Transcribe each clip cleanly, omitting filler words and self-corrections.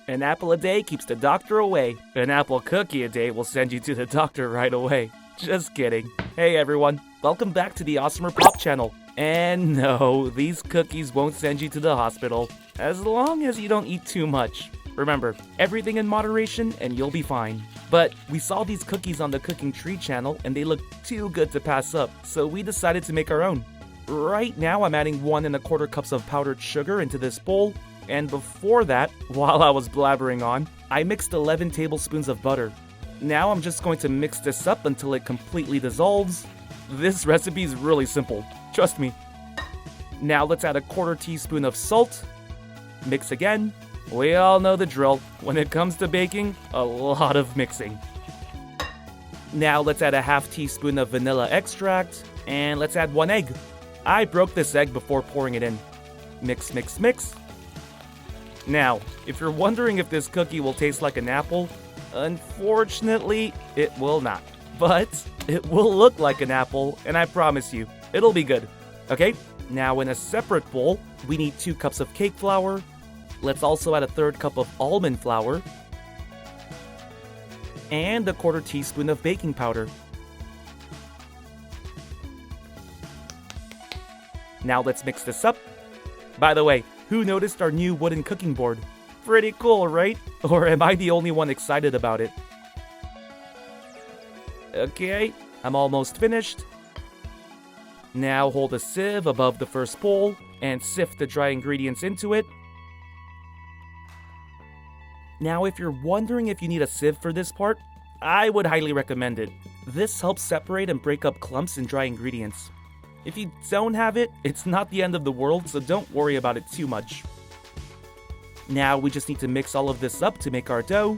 An apple a day keeps the doctor away. An apple cookie a day will send you to the doctor right away. Just kidding. Hey everyone, welcome back to the AWESMR Pop channel. And no, these cookies won't send you to the hospital, as long as you don't eat too much. Remember, everything in moderation and you'll be fine. But we saw these cookies on the Cooking Tree channel and they looked too good to pass up, so we decided to make our own. Right now I'm adding 1 1/4 cups of powdered sugar into this bowl, and before that, while I was blabbering on, I mixed 11 tablespoons of butter. Now I'm just going to mix this up until it completely dissolves. This recipe is really simple, trust me. Now let's add 1/4 teaspoon of salt. Mix again. We all know the drill. When it comes to baking, a lot of mixing. Now let's add 1/2 teaspoon of vanilla extract, and let's add 1 egg. I broke this egg before pouring it in. Mix, mix, mix. Now, if you're wondering if this cookie will taste like an apple, unfortunately, it will not. But it will look like an apple, and I promise you, it'll be good. Okay, now in a separate bowl, we need 2 cups of cake flour. Let's also add 1/3 cup of almond flour and 1/4 teaspoon of baking powder. Now let's mix this up. By the way, who noticed our new wooden cooking board? Pretty cool, right? Or am I the only one excited about it? Okay, I'm almost finished. Now hold a sieve above the first bowl and sift the dry ingredients into it. Now if you're wondering if you need a sieve for this part, I would highly recommend it. This helps separate and break up clumps in dry ingredients. If you don't have it, it's not the end of the world, so don't worry about it too much. Now we just need to mix all of this up to make our dough.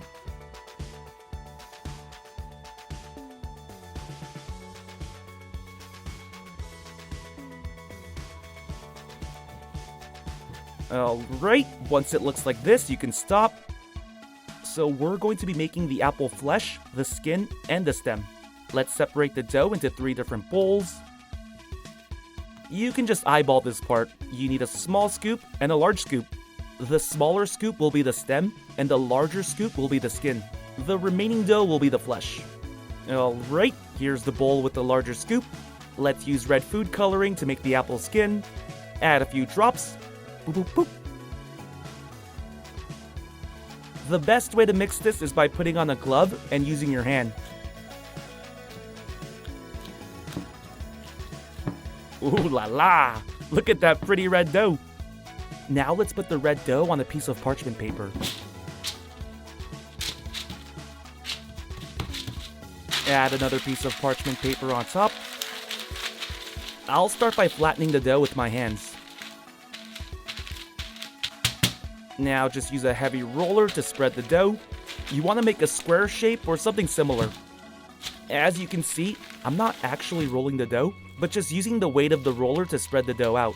Alright, once it looks like this, you can stop. So we're going to be making the apple flesh, the skin, and the stem. Let's separate the dough into 3 different bowls. You can just eyeball this part. You need a small scoop and a large scoop. The smaller scoop will be the stem, and the larger scoop will be the skin. The remaining dough will be the flesh. Alright, here's the bowl with the larger scoop. Let's use red food coloring to make the apple skin. Add a few drops. Boop, boop, boop. The best way to mix this is by putting on a glove and using your hand. Ooh la la! Look at that pretty red dough! Now let's put the red dough on a piece of parchment paper. Add another piece of parchment paper on top. I'll start by flattening the dough with my hands. Now just use a heavy roller to spread the dough. You want to make a square shape or something similar. As you can see, I'm not actually rolling the dough, but just using the weight of the roller to spread the dough out.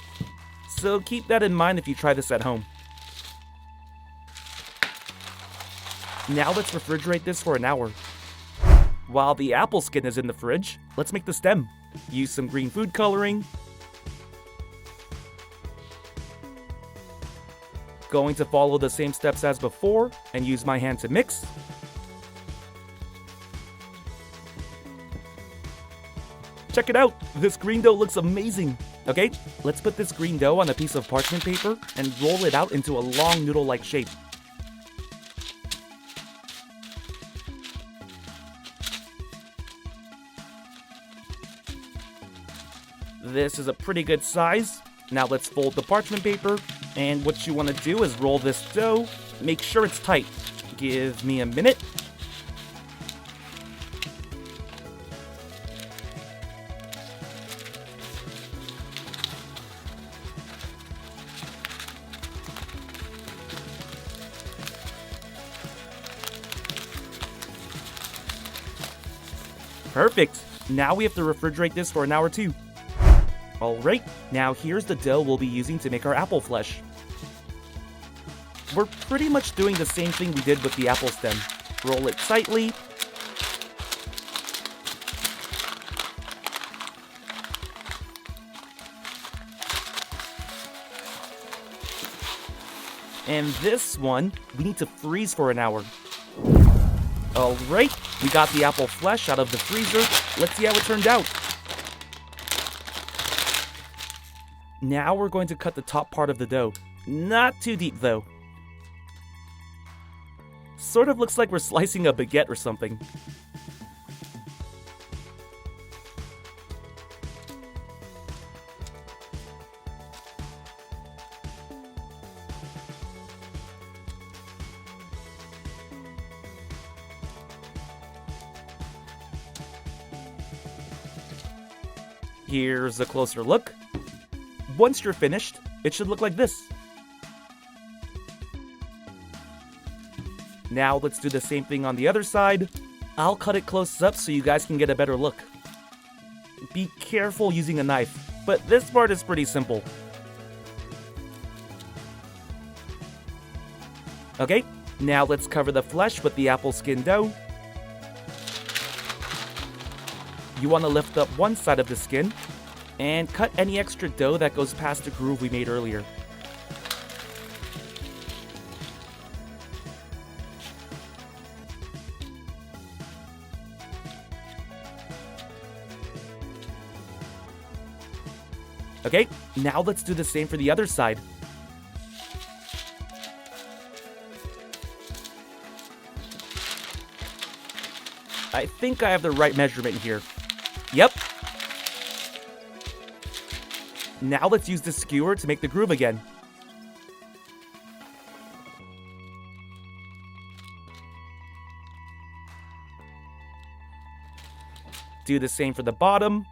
So keep that in mind if you try this at home. Now let's refrigerate this for an hour. While the apple skin is in the fridge, let's make the stem. Use some green food coloring. Going to follow the same steps as before and use my hand to mix. Check it out! This green dough looks amazing! Okay, let's put this green dough on a piece of parchment paper and roll it out into a long noodle-like shape. This is a pretty good size. Now let's fold the parchment paper, and what you want to do is roll this dough. Make sure it's tight. Give me a minute. Perfect! Now we have to refrigerate this for an hour too. Alright, now here's the dough we'll be using to make our apple flesh. We're pretty much doing the same thing we did with the apple stem. Roll it tightly. And this one, we need to freeze for an hour. Alright, we got the apple flesh out of the freezer. Let's see how it turned out. Now we're going to cut the top part of the dough. Not too deep though. Sort of looks like we're slicing a baguette or something. Here's a closer look. Once you're finished, it should look like this. Now let's do the same thing on the other side. I'll cut it close up so you guys can get a better look. Be careful using a knife, but this part is pretty simple. Okay, now let's cover the flesh with the apple skin dough. You want to lift up one side of the skin and cut any extra dough that goes past the groove we made earlier. Okay, now let's do the same for the other side. I think I have the right measurement here. Yep. Now let's use the skewer to make the groove again. Do the same for the bottom.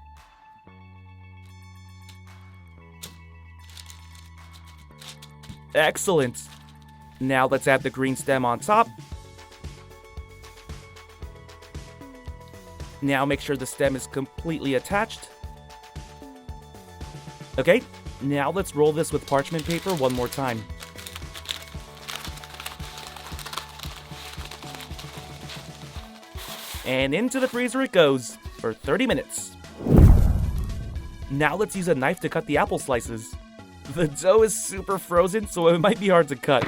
Excellent. Now let's add the green stem on top. Now make sure the stem is completely attached. Okay, now let's roll this with parchment paper one more time. And into the freezer it goes for 30 minutes. Now let's use a knife to cut the apple slices. The dough is super frozen, so it might be hard to cut.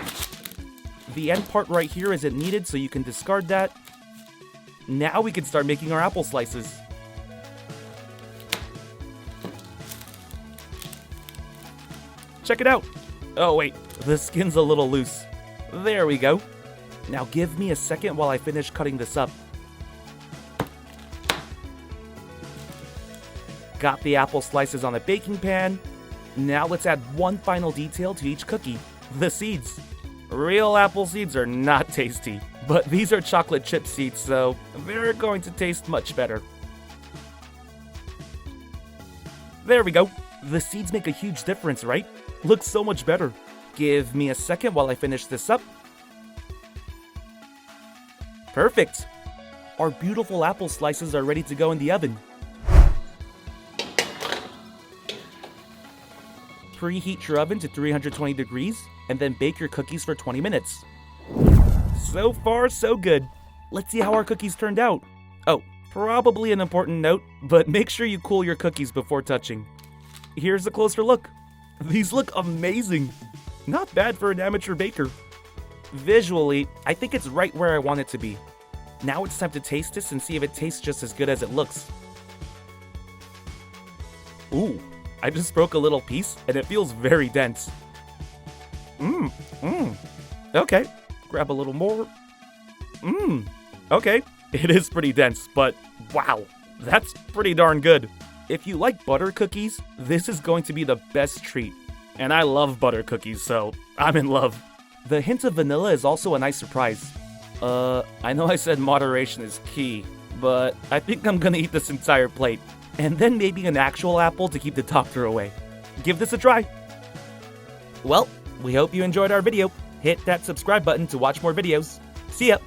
The end part right here isn't needed, so you can discard that. Now we can start making our apple slices. Check it out. Oh wait, the skin's a little loose. There we go. Now give me a second while I finish cutting this up. Got the apple slices on the baking pan. Now let's add one final detail to each cookie, the seeds. Real apple seeds are not tasty, but these are chocolate chip seeds, so they're going to taste much better. There we go. The seeds make a huge difference, right? Looks so much better. Give me a second while I finish this up. Perfect. Our beautiful apple slices are ready to go in the oven. Preheat your oven to 320 degrees and then bake your cookies for 20 minutes. So far, so good. Let's see how our cookies turned out. Oh, probably an important note, but make sure you cool your cookies before touching. Here's a closer look. These look amazing. Not bad for an amateur baker. Visually, I think it's right where I want it to be. Now it's time to taste this and see if it tastes just as good as it looks. Ooh. I just broke a little piece, and it feels very dense. Okay, grab a little more. Okay, it is pretty dense, but wow, that's pretty darn good. If you like butter cookies, this is going to be the best treat. And I love butter cookies, so I'm in love. The hint of vanilla is also a nice surprise. I know I said moderation is key, but I think I'm gonna eat this entire plate. And then maybe an actual apple to keep the doctor away. Give this a try. Well, we hope you enjoyed our video. Hit that subscribe button to watch more videos. See ya!